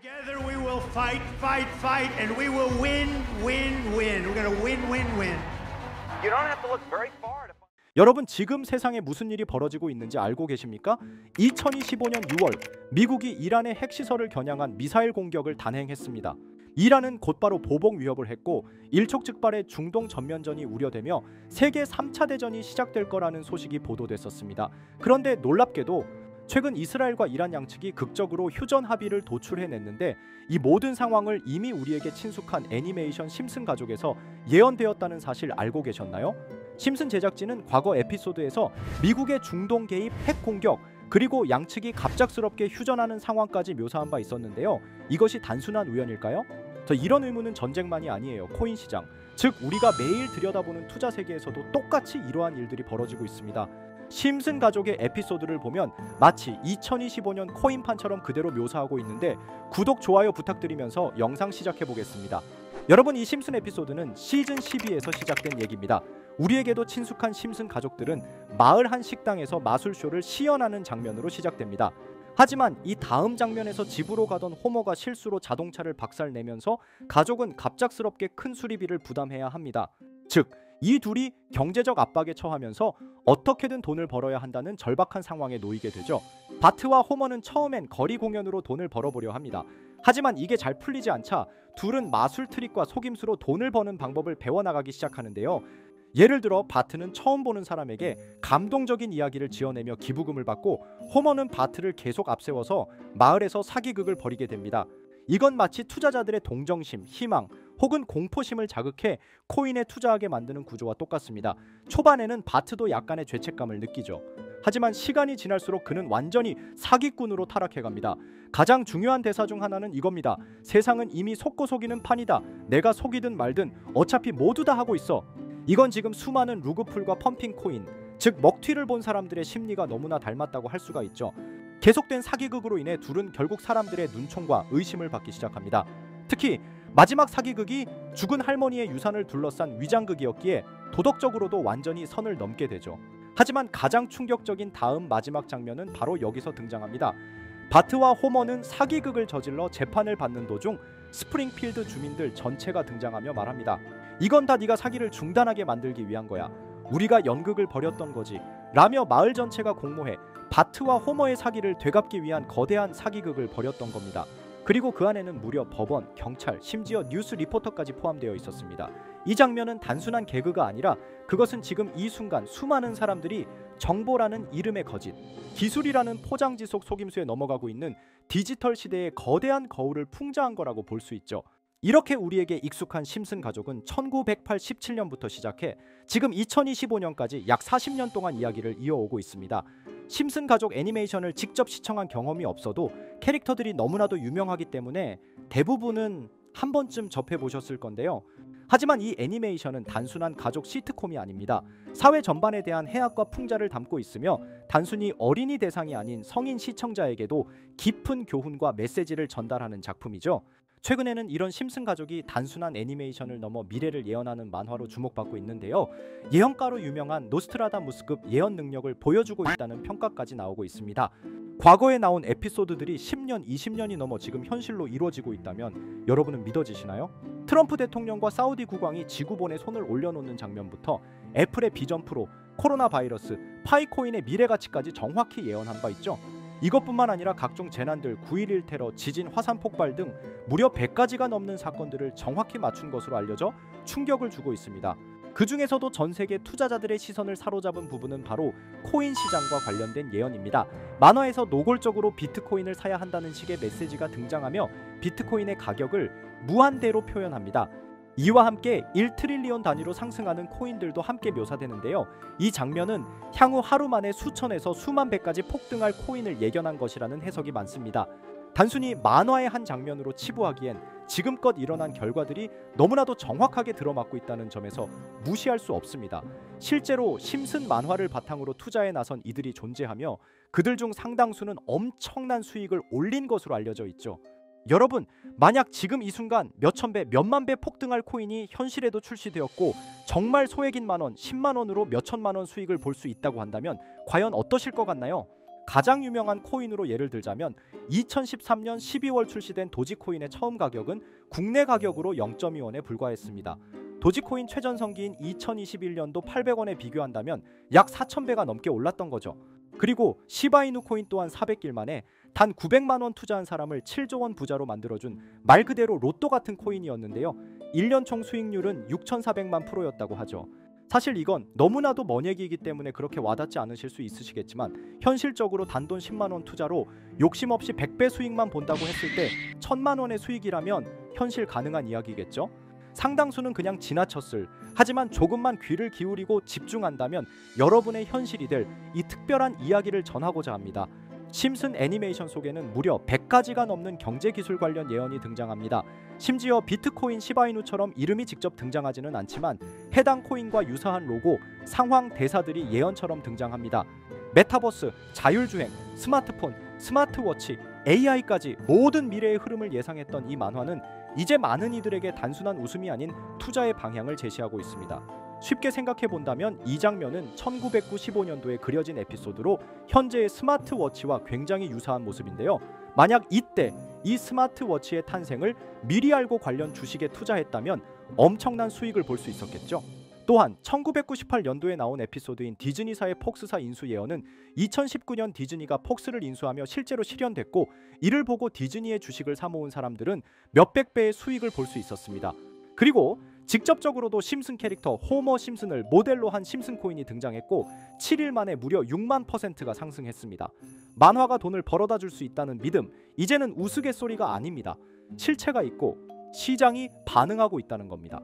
Together we will fight, fight, fight, and we will win, win, win. We're going to win, win, win. You don't have to look very far to find... 여러분 지금 세상에 무슨 일이 벌어지고 있는지 알고 계십니까? 2025년 6월 미국이 이란의 핵시설을 겨냥한 미사일 공격을 단행했습니다. 이란은 곧바로 보복 위협을 했고 일촉즉발의 중동 전면전이 우려되며 세계 3차 대전이 시작될 거라는 소식이 보도됐었습니다. 그런데 놀랍게도 최근 이스라엘과 이란 양측이 극적으로 휴전 합의를 도출해냈는데 이 모든 상황을 이미 우리에게 친숙한 애니메이션 심슨 가족에서 예언되었다는 사실 알고 계셨나요? 심슨 제작진은 과거 에피소드에서 미국의 중동 개입, 핵 공격, 그리고 양측이 갑작스럽게 휴전하는 상황까지 묘사한 바 있었는데요. 이것이 단순한 우연일까요? 이런 의문은 전쟁만이 아니에요. 코인 시장, 즉 우리가 매일 들여다보는 투자 세계에서도 똑같이 이러한 일들이 벌어지고 있습니다. 심슨 가족의 에피소드를 보면 마치 2025년 코인판처럼 그대로 묘사하고 있는데 구독, 좋아요 부탁드리면서 영상 시작해 보겠습니다. 여러분, 이 심슨 에피소드는 시즌 12에서 시작된 얘기입니다. 우리에게도 친숙한 심슨 가족들은 마을 한 식당에서 마술쇼를 시연하는 장면으로 시작됩니다. 하지만 이 다음 장면에서 집으로 가던 호머가 실수로 자동차를 박살내면서 가족은 갑작스럽게 큰 수리비를 부담해야 합니다. 즉, 이 둘이 경제적 압박에 처하면서 어떻게든 돈을 벌어야 한다는 절박한 상황에 놓이게 되죠. 바트와 호머는 처음엔 거리 공연으로 돈을 벌어보려 합니다. 하지만 이게 잘 풀리지 않자 둘은 마술 트릭과 속임수로 돈을 버는 방법을 배워나가기 시작하는데요. 예를 들어 바트는 처음 보는 사람에게 감동적인 이야기를 지어내며 기부금을 받고 호머는 바트를 계속 앞세워서 마을에서 사기극을 벌이게 됩니다. 이건 마치 투자자들의 동정심, 희망 혹은 공포심을 자극해 코인에 투자하게 만드는 구조와 똑같습니다. 초반에는 바트도 약간의 죄책감을 느끼죠. 하지만 시간이 지날수록 그는 완전히 사기꾼으로 타락해갑니다. 가장 중요한 대사 중 하나는 이겁니다. 세상은 이미 속고 속이는 판이다. 내가 속이든 말든 어차피 모두 다 하고 있어. 이건 지금 수많은 루그풀과 펌핑 코인, 즉 먹튀를 본 사람들의 심리가 너무나 닮았다고 할 수가 있죠. 계속된 사기극으로 인해 둘은 결국 사람들의 눈총과 의심을 받기 시작합니다. 특히 마지막 사기극이 죽은 할머니의 유산을 둘러싼 위장극이었기에 도덕적으로도 완전히 선을 넘게 되죠. 하지만 가장 충격적인 다음 마지막 장면은 바로 여기서 등장합니다. 바트와 호머는 사기극을 저질러 재판을 받는 도중 스프링필드 주민들 전체가 등장하며 말합니다. 이건 다 네가 사기를 중단하게 만들기 위한 거야. 우리가 연극을 벌였던 거지. 라며 마을 전체가 공모해 바트와 호머의 사기를 되갚기 위한 거대한 사기극을 벌였던 겁니다. 그리고 그 안에는 무려 법원, 경찰, 심지어 뉴스 리포터까지 포함되어 있었습니다. 이 장면은 단순한 개그가 아니라 그것은 지금 이 순간 수많은 사람들이 정보라는 이름의 거짓, 기술이라는 포장지 속 속임수에 넘어가고 있는 디지털 시대의 거대한 거울을 풍자한 거라고 볼 수 있죠. 이렇게 우리에게 익숙한 심슨 가족은 1987년부터 시작해 지금 2025년까지 약 40년 동안 이야기를 이어오고 있습니다. 심슨 가족 애니메이션을 직접 시청한 경험이 없어도 캐릭터들이 너무나도 유명하기 때문에 대부분은 한 번쯤 접해보셨을 건데요. 하지만 이 애니메이션은 단순한 가족 시트콤이 아닙니다. 사회 전반에 대한 해악과 풍자를 담고 있으며 단순히 어린이 대상이 아닌 성인 시청자에게도 깊은 교훈과 메시지를 전달하는 작품이죠. 최근에는 이런 심슨 가족이 단순한 애니메이션을 넘어 미래를 예언하는 만화로 주목받고 있는데요. 예언가로 유명한 노스트라다무스급 예언 능력을 보여주고 있다는 평가까지 나오고 있습니다. 과거에 나온 에피소드들이 10년, 20년이 넘어 지금 현실로 이루어지고 있다면 여러분은 믿어지시나요? 트럼프 대통령과 사우디 국왕이 지구본에 손을 올려놓는 장면부터 애플의 비전 프로, 코로나 바이러스, 파이코인의 미래 가치까지 정확히 예언한 바 있죠. 이것뿐만 아니라 각종 재난들, 9.11 테러, 지진, 화산 폭발 등 무려 100가지가 넘는 사건들을 정확히 맞춘 것으로 알려져 충격을 주고 있습니다. 그 중에서도 전 세계 투자자들의 시선을 사로잡은 부분은 바로 코인 시장과 관련된 예언입니다. 만화에서 노골적으로 비트코인을 사야 한다는 식의 메시지가 등장하며 비트코인의 가격을 무한대로 표현합니다. 이와 함께 1트릴리온 단위로 상승하는 코인들도 함께 묘사되는데요. 이 장면은 향후 하루 만에 수천에서 수만 배까지 폭등할 코인을 예견한 것이라는 해석이 많습니다. 단순히 만화의 한 장면으로 치부하기엔 지금껏 일어난 결과들이 너무나도 정확하게 들어맞고 있다는 점에서 무시할 수 없습니다. 실제로 심슨 만화를 바탕으로 투자에 나선 이들이 존재하며 그들 중 상당수는 엄청난 수익을 올린 것으로 알려져 있죠. 여러분, 만약 지금 이 순간 몇천 배, 몇만 배 폭등할 코인이 현실에도 출시되었고 정말 소액인 만원, 10만 원으로 몇천만 원 수익을 볼 수 있다고 한다면 과연 어떠실 것 같나요? 가장 유명한 코인으로 예를 들자면 2013년 12월 출시된 도지코인의 처음 가격은 국내 가격으로 0.2원에 불과했습니다. 도지코인 최전성기인 2021년도 800원에 비교한다면 약 4,000배가 넘게 올랐던 거죠. 그리고 시바이누 코인 또한 400일 만에 단 900만 원 투자한 사람을 7조 원 부자로 만들어준 말 그대로 로또 같은 코인이었는데요. 1년 총 수익률은 6,400만 %였다고 하죠. 사실 이건 너무나도 먼 얘기이기 때문에 그렇게 와닿지 않으실 수 있으시겠지만 현실적으로 단돈 10만 원 투자로 욕심 없이 100배 수익만 본다고 했을 때 1,000만 원의 수익이라면 현실 가능한 이야기겠죠? 상당수는 그냥 지나쳤을, 하지만 조금만 귀를 기울이고 집중한다면 여러분의 현실이 될 이 특별한 이야기를 전하고자 합니다. 심슨 애니메이션 속에는 무려 100가지가 넘는 경제기술 관련 예언이 등장합니다. 심지어 비트코인 시바이누처럼 이름이 직접 등장하지는 않지만 해당 코인과 유사한 로고, 상황, 대사들이 예언처럼 등장합니다. 메타버스, 자율주행, 스마트폰, 스마트워치, AI까지 모든 미래의 흐름을 예상했던 이 만화는 이제 많은 이들에게 단순한 웃음이 아닌 투자의 방향을 제시하고 있습니다. 쉽게 생각해 본다면 이 장면은 1995년도에 그려진 에피소드로 현재의 스마트워치와 굉장히 유사한 모습인데요. 만약 이때 이 스마트워치의 탄생을 미리 알고 관련 주식에 투자했다면 엄청난 수익을 볼 수 있었겠죠. 또한 1998년도에 나온 에피소드인 디즈니사의 폭스사 인수 예언은 2019년 디즈니가 폭스를 인수하며 실제로 실현됐고, 이를 보고 디즈니의 주식을 사모은 사람들은 몇백 배의 수익을 볼 수 있었습니다. 그리고 직접적으로도 심슨 캐릭터 호머 심슨을 모델로 한 심슨 코인이 등장했고 7일 만에 무려 6만 %가 상승했습니다. 만화가 돈을 벌어다 줄 수 있다는 믿음, 이제는 우스갯소리가 아닙니다. 실체가 있고 시장이 반응하고 있다는 겁니다.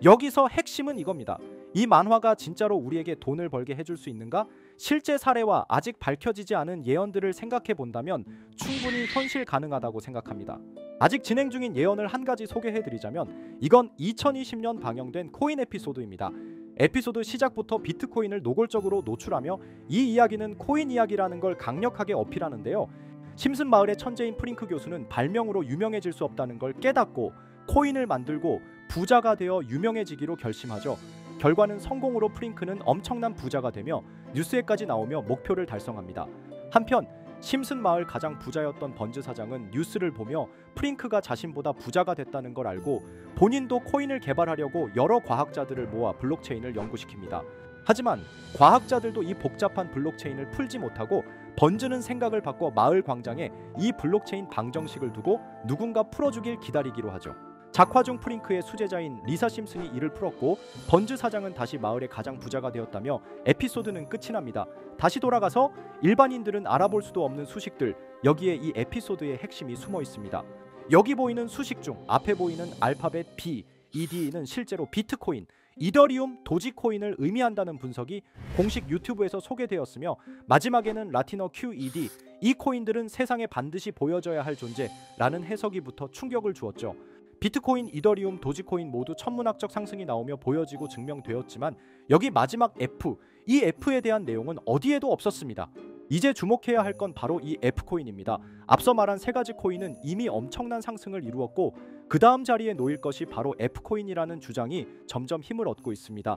여기서 핵심은 이겁니다. 이 만화가 진짜로 우리에게 돈을 벌게 해줄 수 있는가? 실제 사례와 아직 밝혀지지 않은 예언들을 생각해 본다면 충분히 현실 가능하다고 생각합니다. 아직 진행 중인 예언을 한 가지 소개해드리자면 이건 2020년 방영된 코인 에피소드입니다. 에피소드 시작부터 비트코인을 노골적으로 노출하며 이 이야기는 코인 이야기라는 걸 강력하게 어필하는데요. 심슨 마을의 천재인 프링크 교수는 발명으로 유명해질 수 없다는 걸 깨닫고 코인을 만들고 부자가 되어 유명해지기로 결심하죠. 결과는 성공으로 프링크는 엄청난 부자가 되며 뉴스에까지 나오며 목표를 달성합니다. 한편 심슨 마을 가장 부자였던 번즈 사장은 뉴스를 보며 프링크가 자신보다 부자가 됐다는 걸 알고 본인도 코인을 개발하려고 여러 과학자들을 모아 블록체인을 연구시킵니다. 하지만 과학자들도 이 복잡한 블록체인을 풀지 못하고 번즈는 생각을 바꿔 마을 광장에 이 블록체인 방정식을 두고 누군가 풀어주길 기다리기로 하죠. 작화 중 프링크의 수제자인 리사 심슨이 이를 풀었고 번즈 사장은 다시 마을의 가장 부자가 되었다며 에피소드는 끝이 납니다. 다시 돌아가서 일반인들은 알아볼 수도 없는 수식들, 여기에 이 에피소드의 핵심이 숨어 있습니다. 여기 보이는 수식 중 앞에 보이는 알파벳 B, ED는 실제로 비트코인, 이더리움, 도지코인을 의미한다는 분석이 공식 유튜브에서 소개되었으며 마지막에는 라틴어 QED, 이 코인들은 세상에 반드시 보여져야 할 존재라는 해석이 붙어 충격을 주었죠. 비트코인, 이더리움, 도지코인 모두 천문학적 상승이 나오며 보여지고 증명되었지만 여기 마지막 F, 이 F에 대한 내용은 어디에도 없었습니다. 이제 주목해야 할 건 바로 이 F코인입니다. 앞서 말한 세 가지 코인은 이미 엄청난 상승을 이루었고 그 다음 자리에 놓일 것이 바로 F코인이라는 주장이 점점 힘을 얻고 있습니다.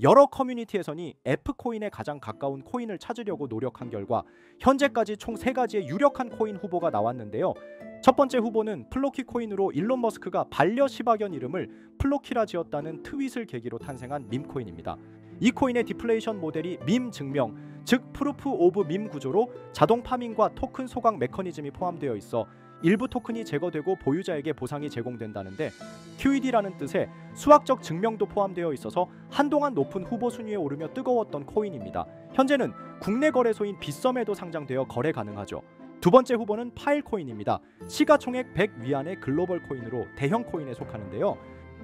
여러 커뮤니티에서는 F코인에 가장 가까운 코인을 찾으려고 노력한 결과 현재까지 총 3가지의 유력한 코인 후보가 나왔는데요. 첫 번째 후보는 플로키 코인으로 일론 머스크가 반려 시바견 이름을 플로키라 지었다는 트윗을 계기로 탄생한 밈코인입니다. 이 코인의 디플레이션 모델이 밈 증명, 즉 프루프 오브 밈 구조로 자동 파밍과 토큰 소각 메커니즘이 포함되어 있어 일부 토큰이 제거되고 보유자에게 보상이 제공된다는데 QED라는 뜻의 수학적 증명도 포함되어 있어서 한동안 높은 후보 순위에 오르며 뜨거웠던 코인입니다. 현재는 국내 거래소인 빗썸에도 상장되어 거래 가능하죠. 두 번째 후보는 파일코인입니다. 시가총액 100 위안의 글로벌 코인으로 대형 코인에 속하는데요.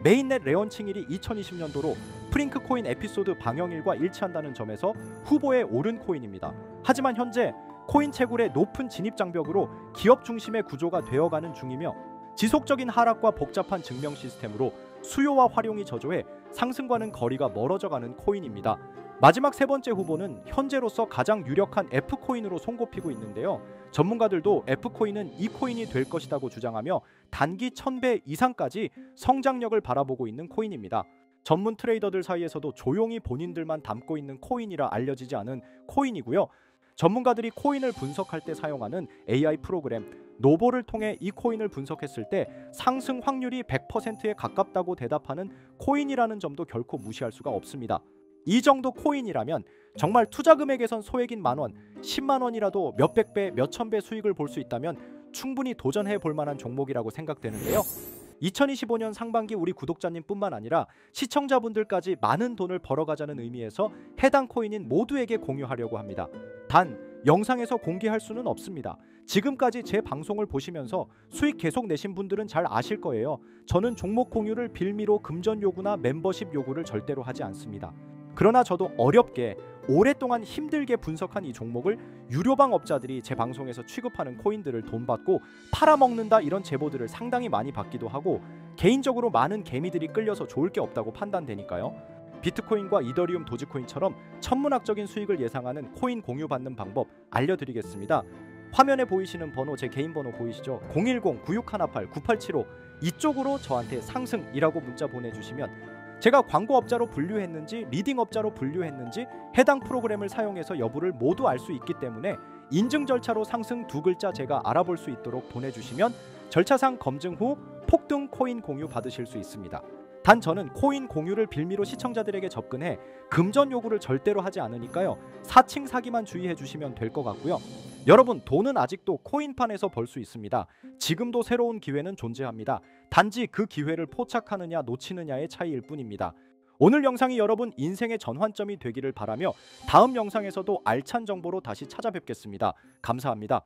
메인넷 레언칭일이 2020년도로 프링크 코인 에피소드 방영일과 일치한다는 점에서 후보에 오른 코인입니다. 하지만 현재 코인 채굴의 높은 진입 장벽으로 기업 중심의 구조가 되어가는 중이며 지속적인 하락과 복잡한 증명 시스템으로 수요와 활용이 저조해 상승과는 거리가 멀어져가는 코인입니다. 마지막 세 번째 후보는 현재로서 가장 유력한 F코인으로 손꼽히고 있는데요. 전문가들도 F코인은 이 코인이 될 것이라고 주장하며 단기 1000배 이상까지 성장력을 바라보고 있는 코인입니다. 전문 트레이더들 사이에서도 조용히 본인들만 담고 있는 코인이라 알려지지 않은 코인이고요. 전문가들이 코인을 분석할 때 사용하는 AI 프로그램 노보를 통해 이 코인을 분석했을 때 상승 확률이 100%에 가깝다고 대답하는 코인이라는 점도 결코 무시할 수가 없습니다. 이 정도 코인이라면 정말 투자 금액에선 소액인 만원, 10만 원이라도 몇백 배, 몇천 배 수익을 볼 수 있다면 충분히 도전해 볼 만한 종목이라고 생각되는데요. 2025년 상반기 우리 구독자님뿐만 아니라 시청자분들까지 많은 돈을 벌어가자는 의미에서 해당 코인인 모두에게 공유하려고 합니다. 단 영상에서 공개할 수는 없습니다. 지금까지 제 방송을 보시면서 수익 계속 내신 분들은 잘 아실 거예요. 저는 종목 공유를 빌미로 금전 요구나 멤버십 요구를 절대로 하지 않습니다. 그러나 저도 어렵게 오랫동안 힘들게 분석한 이 종목을 유료방 업자들이 제 방송에서 취급하는 코인들을 돈 받고 팔아먹는다 이런 제보들을 상당히 많이 받기도 하고 개인적으로 많은 개미들이 끌려서 좋을 게 없다고 판단되니까요. 비트코인과 이더리움 도지코인처럼 천문학적인 수익을 예상하는 코인 공유 받는 방법 알려드리겠습니다. 화면에 보이시는 번호, 제 개인 번호 보이시죠? 010-9618-9875 이쪽으로 저한테 상승이라고 문자 보내주시면 제가 광고업자로 분류했는지 리딩업자로 분류했는지 해당 프로그램을 사용해서 여부를 모두 알 수 있기 때문에 인증 절차로 상승 두 글자 제가 알아볼 수 있도록 보내주시면 절차상 검증 후 폭등 코인 공유 받으실 수 있습니다. 단 저는 코인 공유를 빌미로 시청자들에게 접근해 금전 요구를 절대로 하지 않으니까요. 사칭 사기만 주의해 주시면 될 것 같고요. 여러분 돈은 아직도 코인판에서 벌 수 있습니다. 지금도 새로운 기회는 존재합니다. 단지 그 기회를 포착하느냐 놓치느냐의 차이일 뿐입니다. 오늘 영상이 여러분 인생의 전환점이 되기를 바라며 다음 영상에서도 알찬 정보로 다시 찾아뵙겠습니다. 감사합니다.